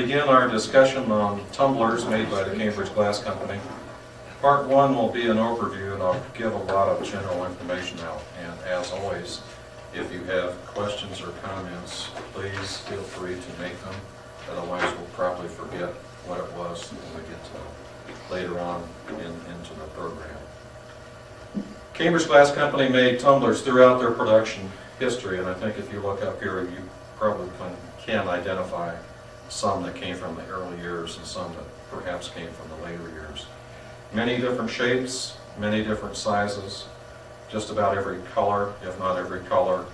begin our discussion on tumblers made by the Cambridge Glass Company. Part 1 will be an overview, and I'll give a lot of general information out. And as always, if you have questions or comments, please feel free to make them. Otherwise, we'll probably forget what it was when we get to later on into the program. Cambridge Glass Company made tumblers throughout their production history, and I think if you look up here, you probably can identify some that came from the early years and some that perhaps came from the later years. Many different shapes, many different sizes, just about every color, if not every color,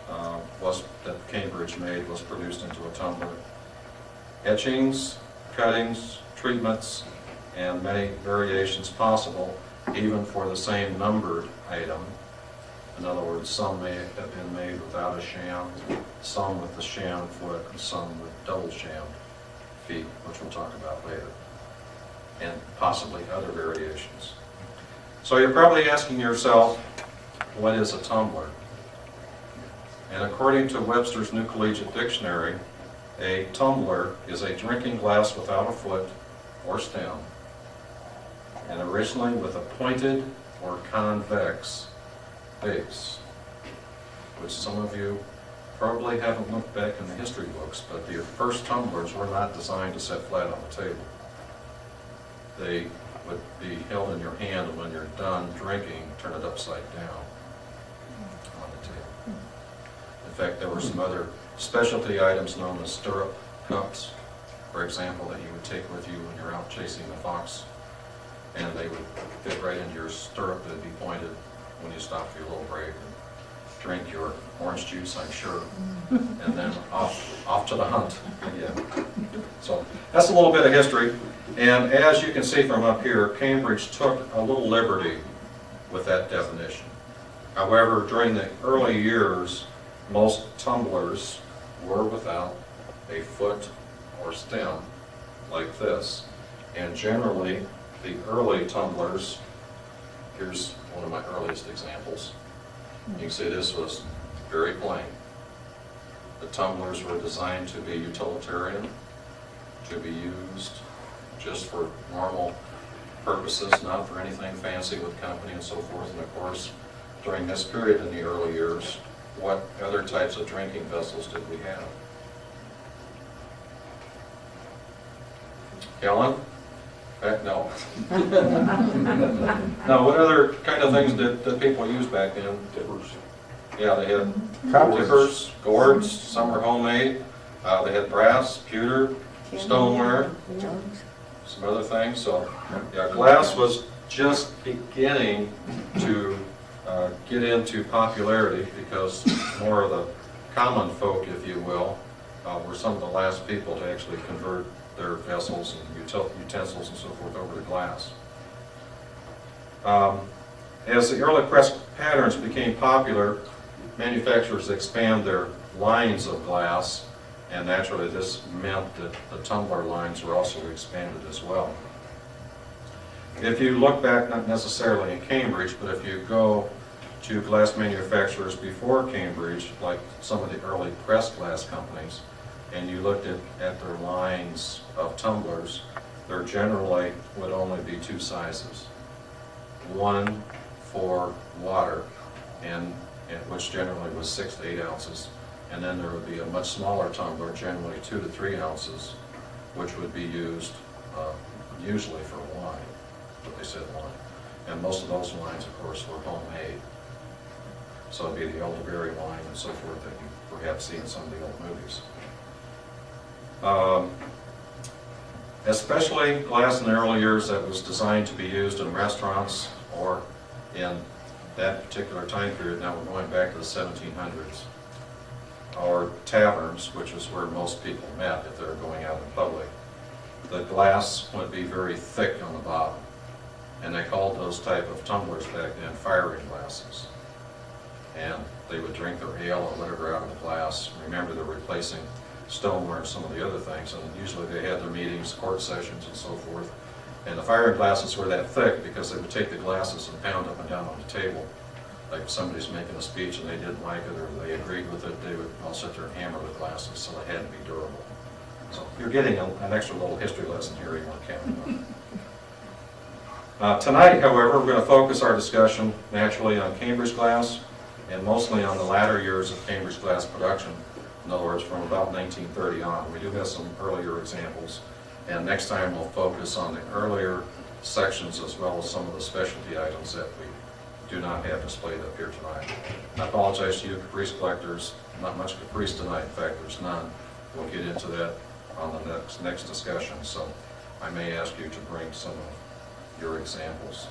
that Cambridge made was produced into a tumbler. Etchings, cuttings, treatments, and many variations possible, even for the same numbered item. In other words, some may have been made without a sham, some with the sham foot, and some with double sham feet, which we'll talk about later, and possibly other variations. So you're probably asking yourself, what is a tumbler? And according to Webster's New Collegiate Dictionary, a tumbler is a drinking glass without a foot or stem, and originally with a pointed or convex base, which some of you probably haven't looked back in the history books, but the first tumblers were not designed to sit flat on the table. They would be held in your hand, and when you're done drinking, turn it upside down on the table. In fact, there were some other specialty items known as stirrup cups, for example, that you would take with you when you're out chasing the fox, and they would fit right into your stirrup. They'd be pointed when you stop for your little break and drink your orange juice, I'm sure, and then off to the hunt again. So that's a little bit of history, and as you can see from up here, Cambridge took a little liberty with that definition. However, during the early years, most tumblers were without a foot or stem like this, and generally the early tumblers, here's one of my earliest examples. You can see this was very plain. The tumblers were designed to be utilitarian, to be used just for normal purposes, not for anything fancy with company and so forth. And of course, during this period in the early years, what other types of drinking vessels did we have? Helen? No. No, what other kind of things did people use back then? Tippers. Yeah, they had tippers, gourds, some were homemade. They had brass, pewter, stoneware, some other things. So, yeah, glass was just beginning to get into popularity because more of the common folk, if you will, were some of the last people to actually convert their vessels and utensils and so forth over to glass. As the early press patterns became popular, manufacturers expand their lines of glass, and naturally this meant that the tumbler lines were also expanded as well. If you look back, not necessarily in Cambridge, but if you go to glass manufacturers before Cambridge, like some of the early press glass companies, and you looked at their lines of tumblers, there generally would only be two sizes. One for water, and which generally was 6 to 8 ounces, and then there would be a much smaller tumbler, generally 2 to 3 ounces, which would be used usually for wine, but they said wine. And most of those wines, of course, were homemade. So it'd be the elderberry wine and so forth that you perhaps see in some of the old movies. Especially glass in the early years that was designed to be used in restaurants or in that particular time period. Now we're going back to the 1700s, or taverns, which is where most people met if they were going out in public. The glass would be very thick on the bottom, and they called those type of tumblers back then firing glasses. And they would drink their ale or whatever out of the glass. Remember, they're replacing stoneware and some of the other things, and usually they had their meetings, court sessions, and so forth. And the firing glasses were that thick because they would take the glasses and pound up and down on the table. Like if somebody's making a speech and they didn't like it or they agreed with it, they would all sit there and hammer the glasses, so they had to be durable. So you're getting an extra little history lesson here you want to count on. Tonight, however, we're going to focus our discussion naturally on Cambridge glass and mostly on the latter years of Cambridge glass production. In other words, from about 1930 on. We do have some earlier examples, and next time we'll focus on the earlier sections as well as some of the specialty items that we do not have displayed up here tonight. I apologize to you Caprice collectors, not much Caprice tonight, in fact there's none. We'll get into that on the next discussion, so I may ask you to bring some of your examples.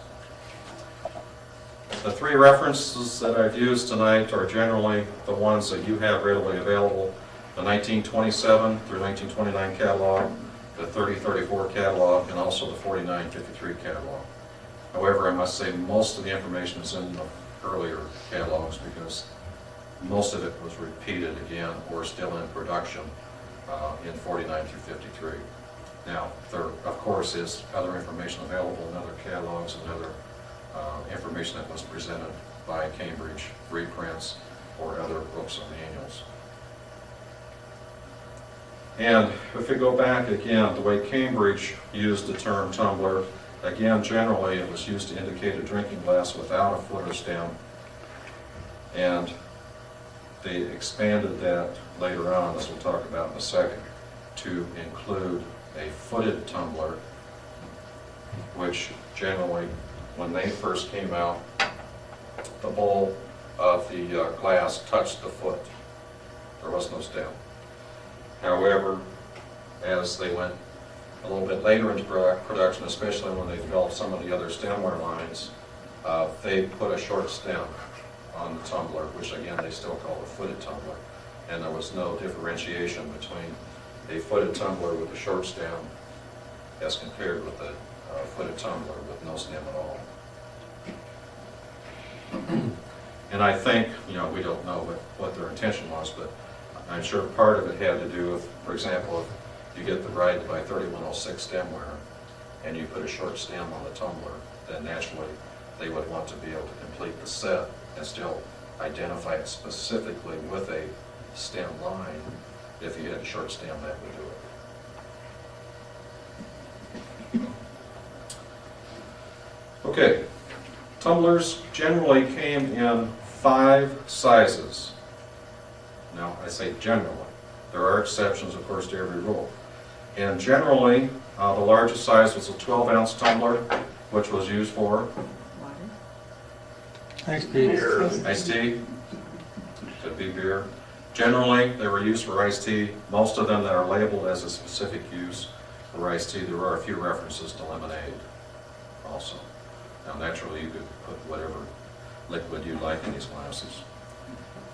The three references that I've used tonight are generally the ones that you have readily available: the 1927 through 1929 catalog, the 3034 catalog, and also the 4953 catalog. However, I must say most of the information is in the earlier catalogs because most of it was repeated again or still in production in 49 through 53. Now, there, of course, is other information available in other catalogs and other information that was presented by Cambridge, reprints, or other books or manuals. And if we go back again, the way Cambridge used the term tumbler, again, generally it was used to indicate a drinking glass without a foot or stem. And they expanded that later on, as we'll talk about in a second, to include a footed tumbler, which generally, when they first came out, the bowl of the glass touched the foot. There was no stem. However, as they went a little bit later into production, especially when they developed some of the other stemware lines, they put a short stem on the tumbler, which again they still call a footed tumbler. And there was no differentiation between a footed tumbler with a short stem as compared with a footed tumbler with no stem at all. And I think, you know, we don't know what their intention was, but I'm sure part of it had to do with, for example, if you get the Bride by 3106 stemware and you put a short stem on the tumbler, then naturally they would want to be able to complete the set and still identify it specifically with a stem line. If you had a short stem, that would do it. Okay, tumblers generally came in 5 sizes. Now, I say generally. There are exceptions, of course, to every rule. And generally, the largest size was a 12-ounce tumbler, which was used for iced tea. Iced tea. Could be beer. Generally, they were used for iced tea. Most of them that are labeled as a specific use for iced tea, there are a few references to lemonade also. Now, naturally, you could put whatever liquid you like in these glasses.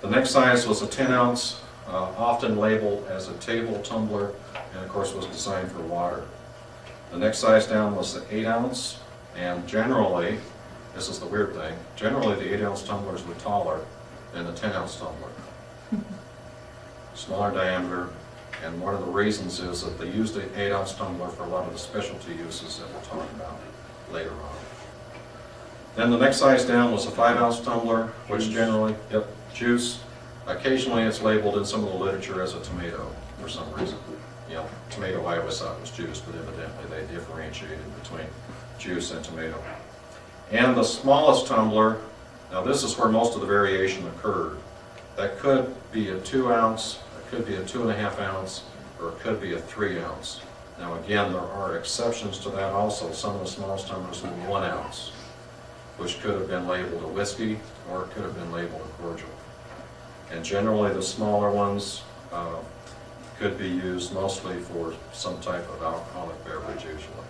The next size was a 10-ounce, often labeled as a table tumbler, and of course was designed for water. The next size down was the 8-ounce, and generally, this is the weird thing, generally the 8-ounce tumblers were taller than the 10-ounce tumbler. Smaller diameter, and one of the reasons is that they used the 8-ounce tumbler for a lot of the specialty uses that we'll talk about later on. Then the next size down was a 5-ounce tumbler, which generally, juice. Occasionally it's labeled in some of the literature as a tomato for some reason. You know, tomato I always thought was juice, but evidently they differentiated between juice and tomato. And the smallest tumbler, now this is where most of the variation occurred. That could be a 2-ounce, it could be a 2.5 ounce, or it could be a 3-ounce. Now again, there are exceptions to that also. Some of the smallest tumblers were 1 ounce, which could have been labeled a whiskey, or it could have been labeled a cordial. And generally the smaller ones could be used mostly for some type of alcoholic beverage usually.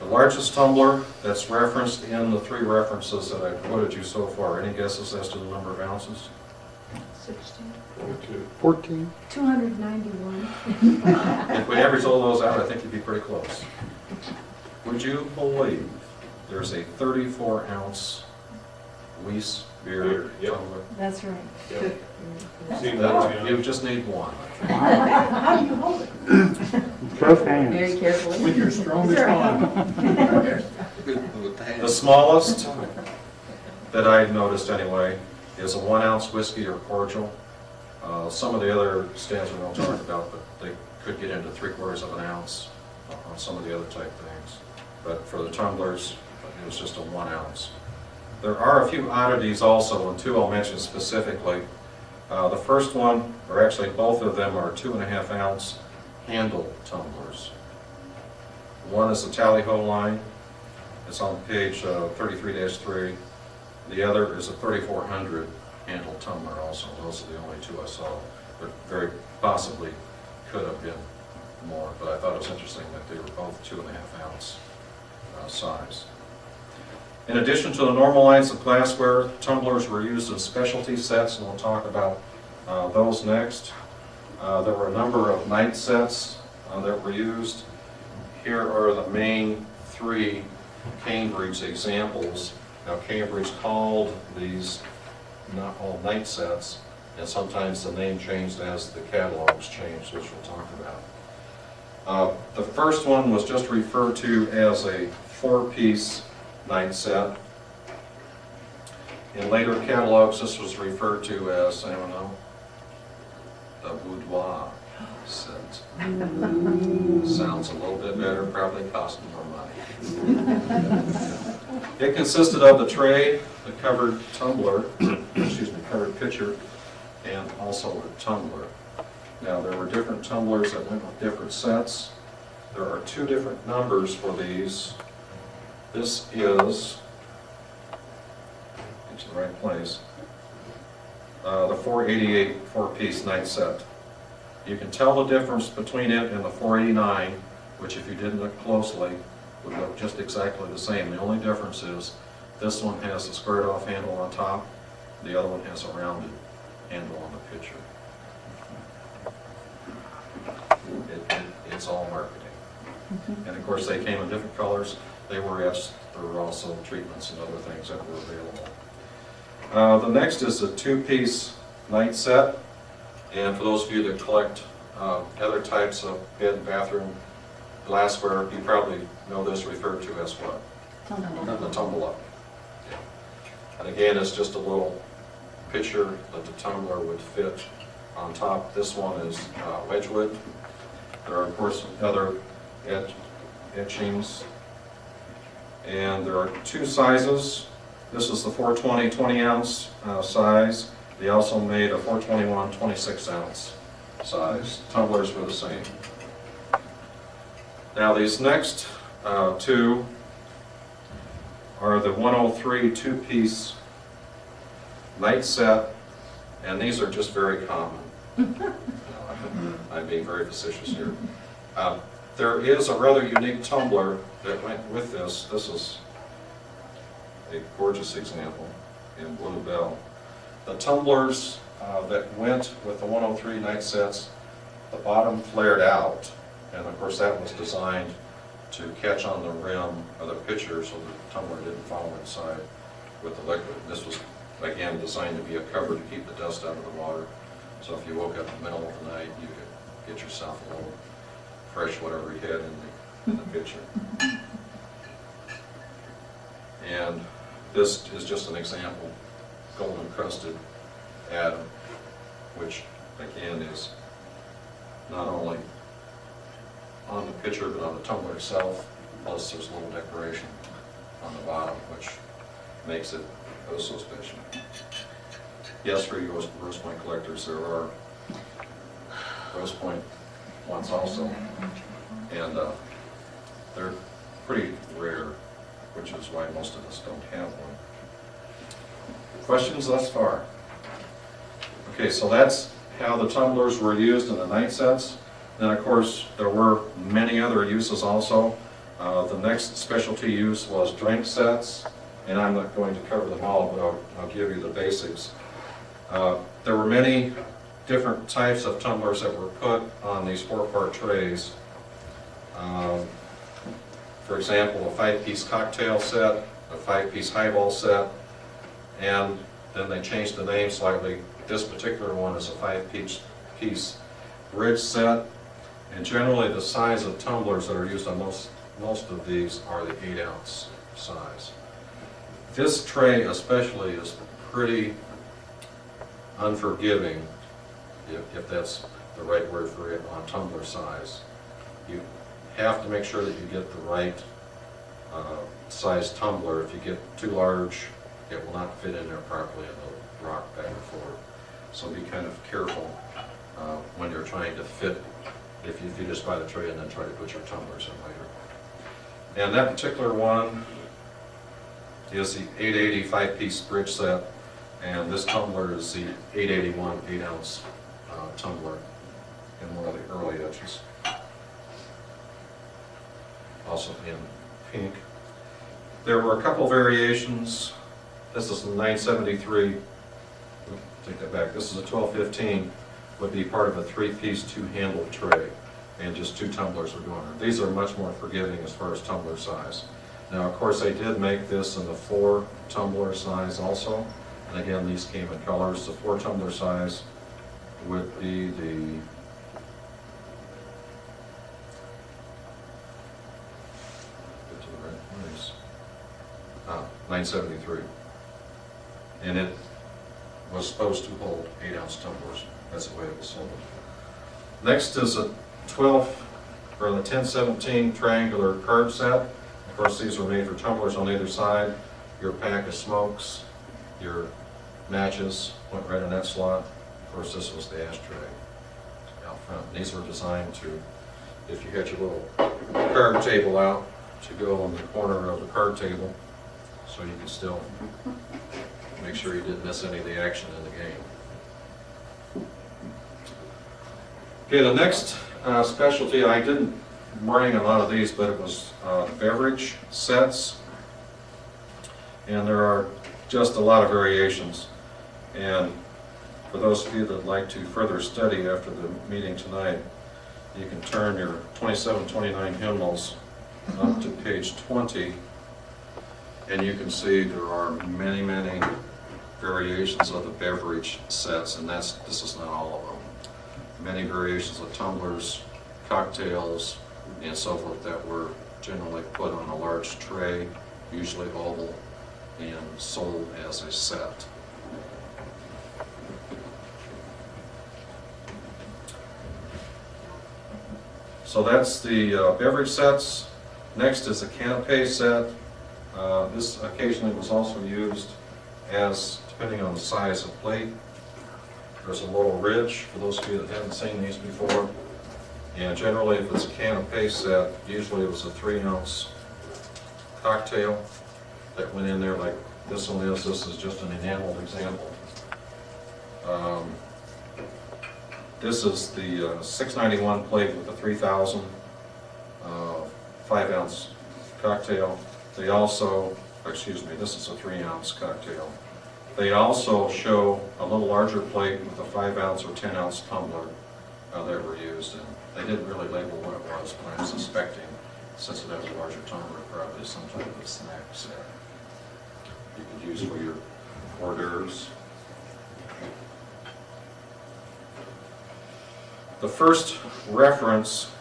The largest tumbler that's referenced in the 3 references that I've quoted you so far, any guesses as to the number of ounces? 16. 14. 291. If we average all those out, I think you'd be pretty close. Would you believe there's a 34-ounce Weiss beer tumbler? That's right. Yep. You just need one. How do you hold it? Both hands. Very carefully. With your strongest arm. The smallest that I noticed anyway is a 1-ounce whiskey or cordial. Some of the other stands we won't talk about, but they could get into 3/4 of an ounce on some of the other type things. But for the tumblers, it was just a 1 ounce. There are a few oddities also, and two I'll mention specifically. The first one, or actually both of them, are 2.5 ounce handle tumblers. One is the tally ho line. It's on page 33-3. The other is a 3400 handle tumbler also. Those are the only two I saw. There very possibly could have been more, but I thought it was interesting that they were both 2.5 ounce size. In addition to the normal lines of glassware, tumblers were used in specialty sets, and we'll talk about those next. There were a number of night sets that were used. Here are the main three Cambridge examples. Now, Cambridge called these not all night sets, and sometimes the name changed as the catalogs changed, which we'll talk about. The first one was just referred to as a 4-piece night set. In later catalogs, this was referred to as, I don't know, the boudoir set. Sounds a little bit better, probably cost more money. It consisted of the tray, the covered tumbler, excuse me, covered pitcher, and also a tumbler. Now, there were different tumblers that went with different sets. There are two different numbers for these. This is, get to the right place, the 488 4-piece night set. You can tell the difference between it and the 489, which if you didn't look closely, would look just exactly the same. The only difference is this one has a squared off handle on top, the other one has a rounded handle on the pitcher. It's all marketing. And of course they came in different colors. They were etched. There were also treatments and other things that were available. The next is a 2-piece night set. And for those of you that collect other types of bed and bathroom glassware, you probably know this referred to as what? The tumble up. Yeah. And again, it's just a little pitcher that the tumbler would fit on top. This one is Wedgwood. There are, of course, other etchings. And there are two sizes. This is the 420 20-ounce size. They also made a 421 26-ounce size. Tumblers were the same. Now these next two are the 103 2-piece night set, and these are just very common. I'm being very facetious here. There is a rather unique tumbler that went with this. This is a gorgeous example in Blue Bell. The tumblers that went with the 103 night sets, the bottom flared out, and of course that was designed to catch on the rim of the pitcher so the tumbler didn't fall inside with the liquid. This was, again, designed to be a cover to keep the dust out of the water. So if you woke up in the middle of the night, you could get yourself a little fresh whatever you had in the pitcher. And this is just an example, gold encrusted atom, which again is not only on the pitcher but on the tumbler itself, plus there's a little decoration on the bottom which makes it oh so special. Yes, for you Rose Point collectors, there are Rose Point ones also, and they're pretty rare, which is why most of us don't have one. Questions thus far? Okay, so that's how the tumblers were used in the night sets. Then, of course, there were many other uses also. The next specialty use was drink sets, and I'm not going to cover them all, but I'll give you the basics. There were many different types of tumblers that were put on these 4-part trays. For example, a 5-piece cocktail set, a 5-piece highball set, and then they changed the name slightly. This particular one is a 5-piece bridge set, and generally the size of tumblers that are used on most of these are the 8-ounce size. This tray especially is pretty unforgiving if that's the right word for it, on tumbler size. You have to make sure that you get the right size tumbler. If you get too large, it will not fit in there properly and it'll rock back and forth. So be kind of careful when you're trying to fit, if you just buy the tray and then try to put your tumblers in later. And that particular one is the 880 5-piece bridge set, and this tumbler is the 881 8-ounce tumbler in one of the early etches. Also in pink. There were a couple variations. This is the 973. Take that back. This is a 1215. Would be part of a 3-piece 2-handled tray, and just 2 tumblers would go on there. These are much more forgiving as far as tumbler size. Now, of course, I did make this in the 4 tumbler size also, and again, these came in colors. The 4 tumbler size would be the get to the right place. 973, and it was supposed to hold 8-ounce tumblers. That's the way it was sold. Next is a 1017 triangular card set. Of course, these were made for tumblers on either side. Your pack of smokes, your matches went right in that slot. Of course, this was the ashtray out front. These were designed to, if you had your little card table out, to go on the corner of the card table, so you could still make sure you didn't miss any of the action in the game. Okay, the next specialty, I didn't bring a lot of these, but it was beverage sets. And there are just a lot of variations. And for those of you that would like to further study after the meeting tonight, you can turn your 2729 hymnals up to page 20, and you can see there are many, many variations of the beverage sets, and this is not all of them. Many variations of tumblers, cocktails, and so forth that were generally put on a large tray, usually oval, and sold as a set. So that's the beverage sets. Next is a canapé set. This occasionally was also used as, depending on the size of plate. There's a little ridge, for those of you that haven't seen these before. And generally, if it's a canapé set, usually it was a 3-ounce cocktail that went in there like this one is. This is just an enameled example. This is the 691 plate with the 3,000 5-ounce cocktail. They also, excuse me, this is a 3-ounce cocktail. They also show a little larger plate with a 5-ounce or 10-ounce tumbler that were used, and they didn't really label what it was, but I'm suspecting, since it has a larger tumbler, probably some type of snack set you could use for your hors d'oeuvres. The first reference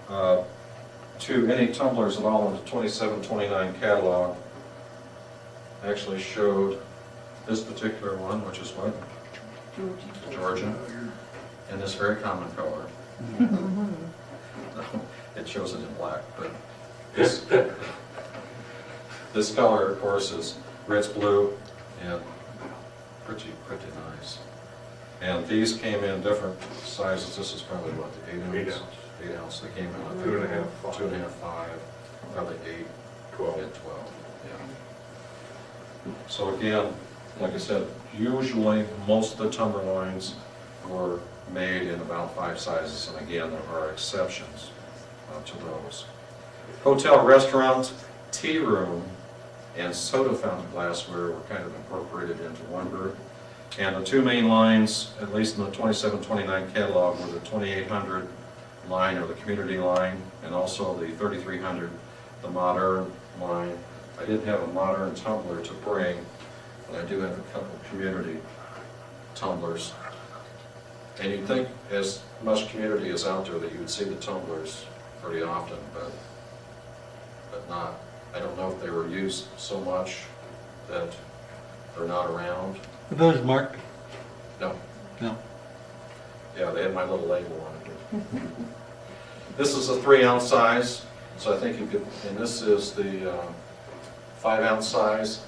to any tumblers at all in the 2729 catalog actually showed this particular one, which is what? Georgia, in this very common color. It shows it in black, but this color, of course, is Ritz blue and pretty nice. And these came in different sizes. This is probably what, the 8 ounce? 8 ounce. They came in like 2.5, 2.5, 5, probably 8, 12. and 12. Yeah. So again, like I said, usually most of the tumbler lines were made in about 5 sizes, and again, there are exceptions to those. Hotel, restaurant, tea room, and soda fountain glassware were kind of incorporated into one group. And the 2 main lines, at least in the 2729 catalog, were the 2800 line, or the community line, and also the 3300, the modern line. I didn't have a modern tumbler to bring, but I do have a couple of community tumblers. And you'd think, as much community is out there, that you would see the tumblers pretty often, but not. I don't know if they were used so much that they're not around. Are those marked? No. No. Yeah, they had my little label on it. This is a 3-ounce size, so I think you could, and this is the 5-ounce size.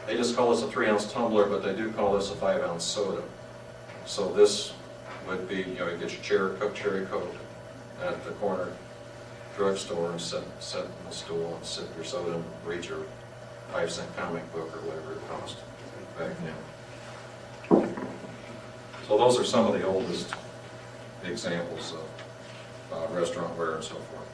They just call this a 3-ounce tumbler, but they do call this a 5-ounce soda. So this would be, you know, you get your cooked cherry Coke at the corner drugstore and sit in the stool and sip your soda and read your 5-cent comic book or whatever it cost back then. So those are some of the oldest examples of restaurant-ware and so forth.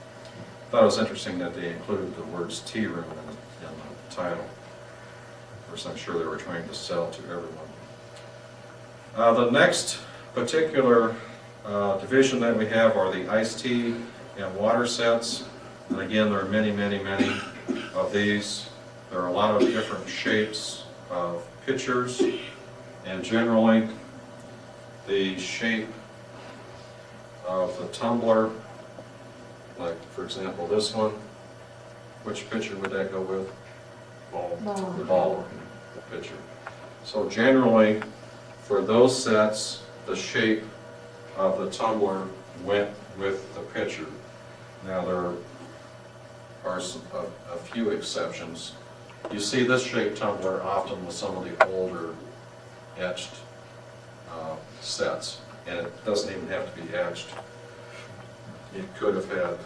I thought it was interesting that they included the words tea room in the title. Of course, I'm sure they were trying to sell to everyone. The next particular division that we have are the iced tea and water sets. And again, there are many, many, many of these. There are a lot of different shapes of pitchers, and generally the shape of the tumbler, like for example this one, which pitcher would that go with? Ball. The ball pitcher. So generally, for those sets, the shape of the tumbler went with the pitcher. Now there are a few exceptions. You see this shaped tumbler often with some of the older etched sets, and it doesn't even have to be etched. It could have had,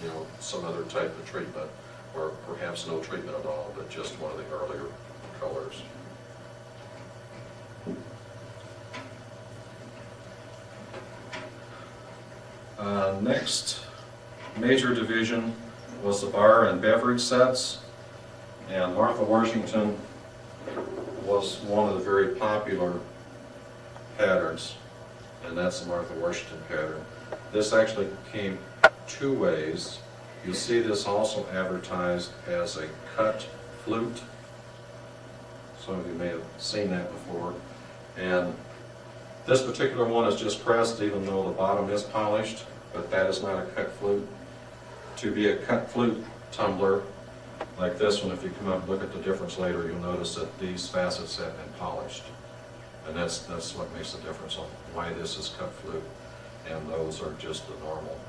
you know, some other type of treatment, or perhaps no treatment at all, but just one of the earlier colors. Next major division was the bar and beverage sets, and Martha Washington was one of the very popular patterns, and that's the Martha Washington pattern. This actually came 2 ways. You'll see this also advertised as a cut flute. Some of you may have seen that before. And this particular one is just pressed, even though the bottom is polished, but that is not a cut flute. To be a cut flute tumbler, like this one, if you come up and look at the difference later, you'll notice that these facets have been polished. And that's what makes the difference on why this is cut flute, and those are just the normal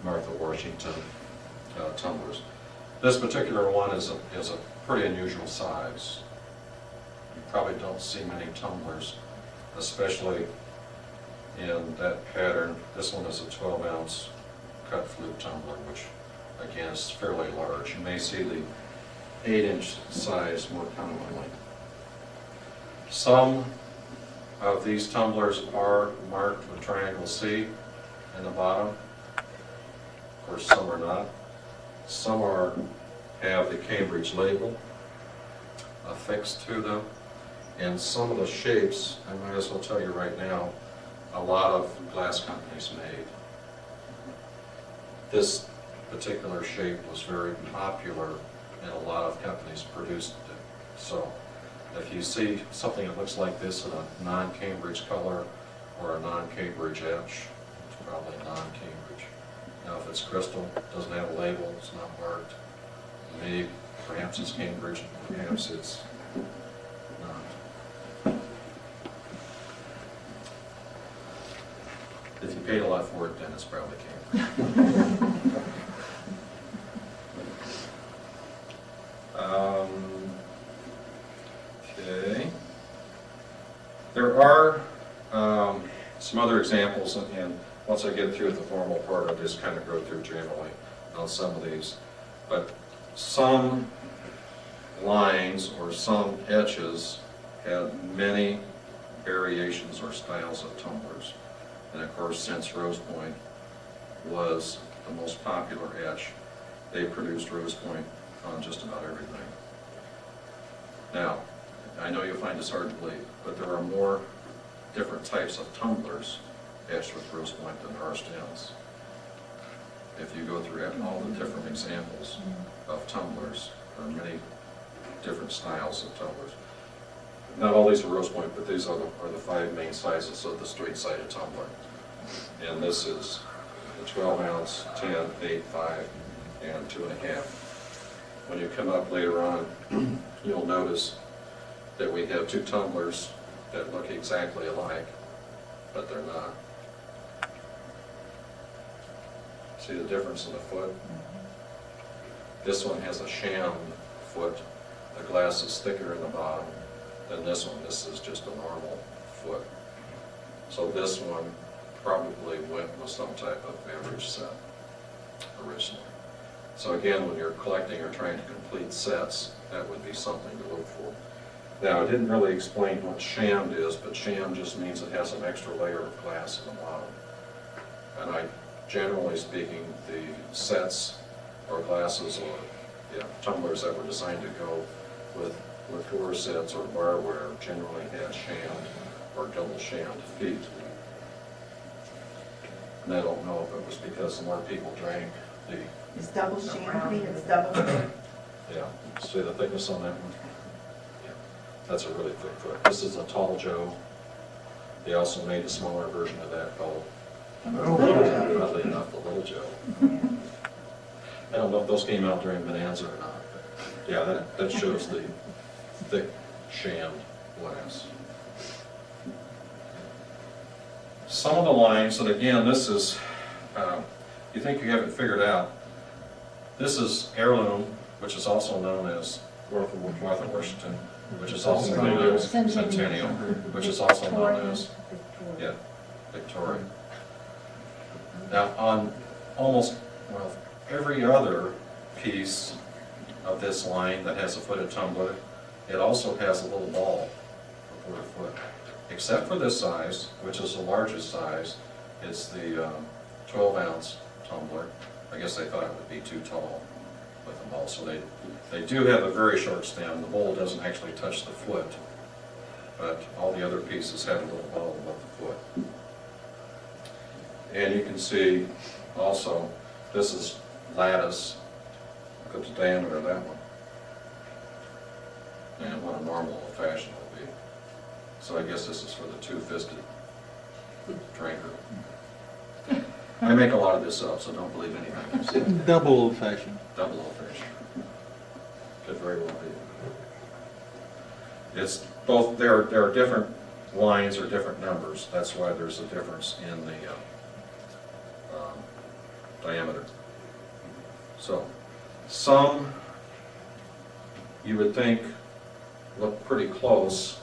Martha Washington tumblers. This particular one is a pretty unusual size. You probably don't see many tumblers, especially in that pattern. This one is a 12-ounce cut flute tumbler, which again is fairly large. You may see the 8-inch size more commonly. Some of these tumblers are marked with triangle C in the bottom. Of course, some are not. Some have the Cambridge label affixed to them. And some of the shapes, I might as well tell you right now, a lot of glass companies made. This particular shape was very popular, and a lot of companies produced it. So if you see something that looks like this in a non-Cambridge color or a non-Cambridge etch, it's probably non-Cambridge. Now if it's crystal, doesn't have a label, it's not marked, maybe perhaps it's Cambridge, perhaps it's not. If you paid a lot for it, then it's probably Cambridge. Okay. There are some other examples, and once I get through the formal part, I'll just kind of go through generally on some of these. But some lines or some etches had many variations or styles of tumblers. And of course, since Rose Point was the most popular etch, they produced Rose Point on just about everything. Now, I know you'll find this hard to believe, but there are more different types of tumblers etched with Rose Point than there are stems. If you go through all the different examples of tumblers, there are many different styles of tumblers. Not all these are Rose Point, but these are the 5 main sizes of the straight-sided tumbler. And this is the 12-ounce, 10, 8, 5, and 2.5. When you come up later on, you'll notice that we have 2 tumblers that look exactly alike, but they're not. See the difference in the foot? This one has a sham foot. The glass is thicker in the bottom than this one. This is just a normal foot. So this one probably went with some type of average set originally. So again, when you're collecting or trying to complete sets, that would be something to look for. Now, I didn't really explain what shammed is, but sham just means it has an extra layer of glass in the bottom. And generally speaking, the sets or glasses or tumblers that were designed to go with liqueur sets or barware generally had shammed or double shammed feet. And I don't know if it was because more people drank the, It's double champagne, it's double. see the thickness on that one? Yeah, that's a really thick foot. This is a tall Joe. They also made a smaller version of that called, oddly enough, the Little Joe. I don't know if those came out during Bonanza or not, but yeah, that shows the thick shammed glass. Some of the lines, and again, this is, you think you have it figured out. This is heirloom, which is also known as North of Washington, which is also known as Centennial, which is also known as, Victoria. Now, on almost, well, every other piece of this line that has a footed tumbler, it also has a little ball for a foot. Except for this size, which is the largest size, it's the 12-ounce tumbler. I guess they thought it would be too tall with the ball, so they do have a very short stem. The bowl doesn't actually touch the foot, but all the other pieces have a little ball above the foot. And you can see also, this is lattice. Look at the diameter of that one. And what a normal old fashioned would be. So I guess this is for the two-fisted drinker. I make a lot of this up, so don't believe anything I say. Double old fashioned. Double old fashioned. Could very well be. It's both, there are different lines or different numbers. That's why there's a difference in the diameter. So, some you would think look pretty close,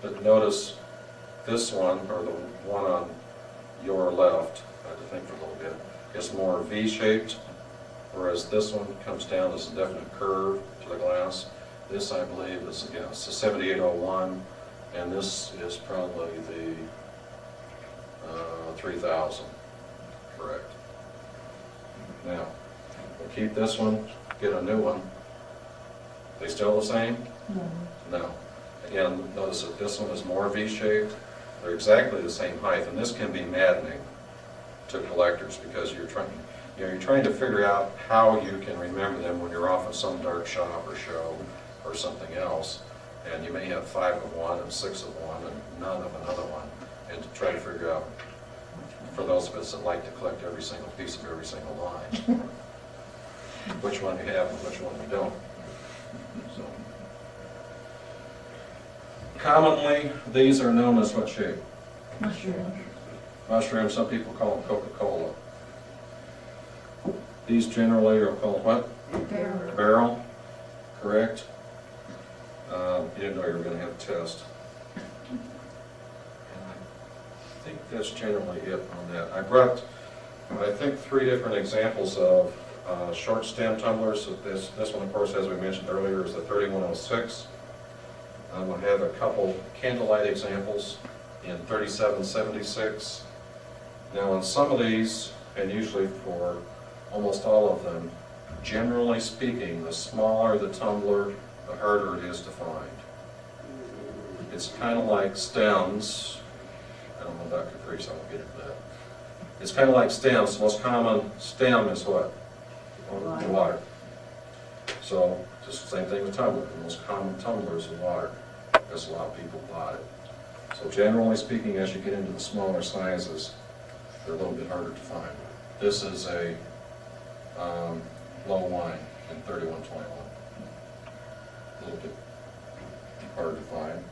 but notice this one, or the one on your left, I had to think for a little bit, is more V-shaped, whereas this one comes down as a definite curve to the glass. This, I believe, is, again, it's a 7801, and this is probably the 3000, correct? Now, we'll keep this one, get a new one. They still the same? No. Again, notice that this one is more V-shaped. They're exactly the same height, and this can be maddening to collectors because you're trying to figure out how you can remember them when you're off at some dark shop or show or something else, and you may have 5 of one and 6 of one and none of another one, and to try to figure out, for those of us that like to collect every single piece of every single line, which one you have and which one you don't. So, commonly, these are known as what shape? Mushroom. Some people call them Coca-Cola. These generally are called what? Barrel. Barrel. Correct. You didn't know you were going to have a test. And I think that's generally it on that. I brought, I think, 3 different examples of short stem tumblers. This one, of course, as we mentioned earlier, is the 3106. I'm going to have a couple candlelight examples in 3776. Now, on some of these, and usually for almost all of them, generally speaking, the smaller the tumbler, the harder it is to find. It's kind of like stems. I don't know about Capri, so I won't get into that. It's kind of like stems. The most common stem is what? Water. So, just the same thing with tumbler. The most common tumbler is water. Because a lot of people bought it. So generally speaking, as you get into the smaller sizes, they're a little bit harder to find. This is a low wine in 3121. A little bit harder to find.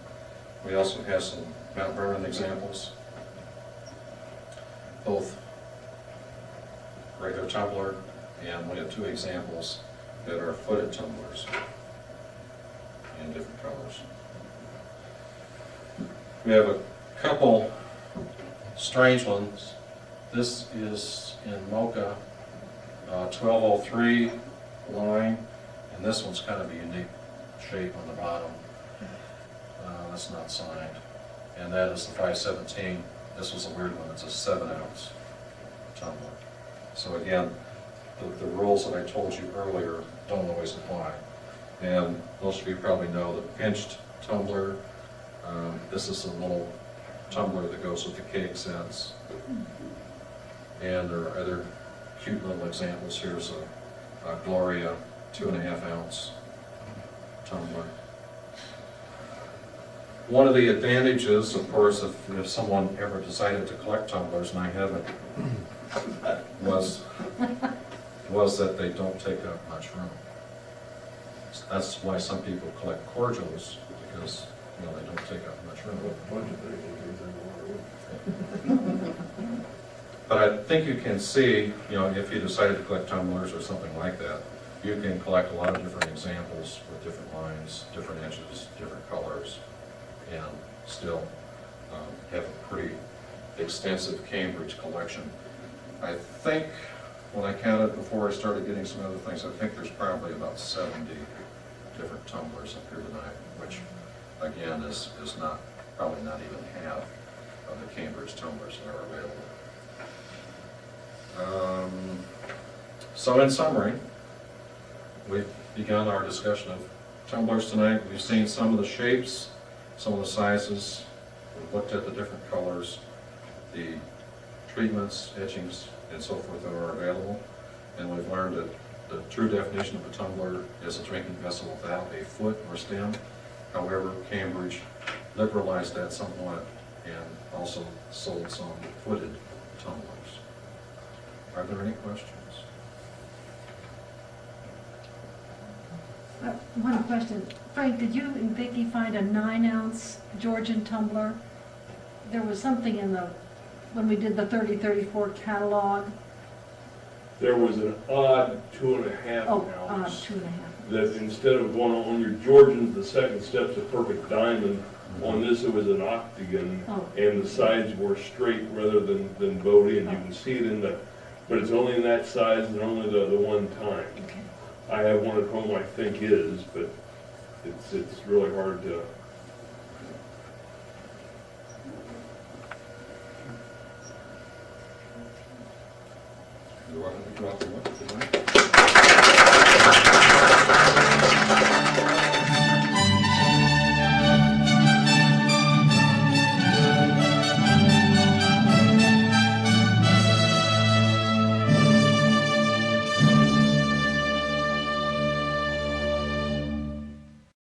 We also have some Mount Vernon examples, both regular tumbler, and we have two examples that are footed tumblers in different colors. We have a couple strange ones. This is in Mocha, 1203 line, and this one's kind of a unique shape on the bottom. That's not signed. And that is the 517. This was a weird one. It's a 7-ounce tumbler. So again, the rules that I told you earlier don't always apply. And most of you probably know the pinched tumbler. This is a little tumbler that goes with the cake sets. And there are other cute little examples. Here's a Gloria 2.5-ounce tumbler. One of the advantages, of course, if someone ever decided to collect tumblers, and I haven't, was that they don't take up much room. That's why some people collect cordials, because they don't take up much room. But I think you can see, if you decided to collect tumblers or something like that, you can collect a lot of different examples with different lines, different edges, different colors, and still have a pretty extensive Cambridge collection. I think, when I counted before I started getting some other things, I think there's probably about 70 different tumblers up here tonight, which again is probably not even half of the Cambridge tumblers that are available. So in summary, we've begun our discussion of tumblers tonight. We've seen some of the shapes, some of the sizes, we've looked at the different colors, the treatments, etchings, and so forth that are available, and we've learned that the true definition of a tumbler is a drinking vessel without a foot or stem. However, Cambridge liberalized that somewhat and also sold some footed tumblers. Are there any questions? One question. Frank, did you and Vicki find a 9-ounce Georgian tumbler? There was something when we did the 30-34 catalog. There was an odd 2.5 ounce. 2.5. That instead of one on your Georgians, the second step's a perfect diamond. On this, it was an octagon, and the sides were straight rather than bowed in. You can see it but it's only in that size and only the one time. Okay. I have one at home I think is, but it's really hard to. Do I have to go out to look tonight?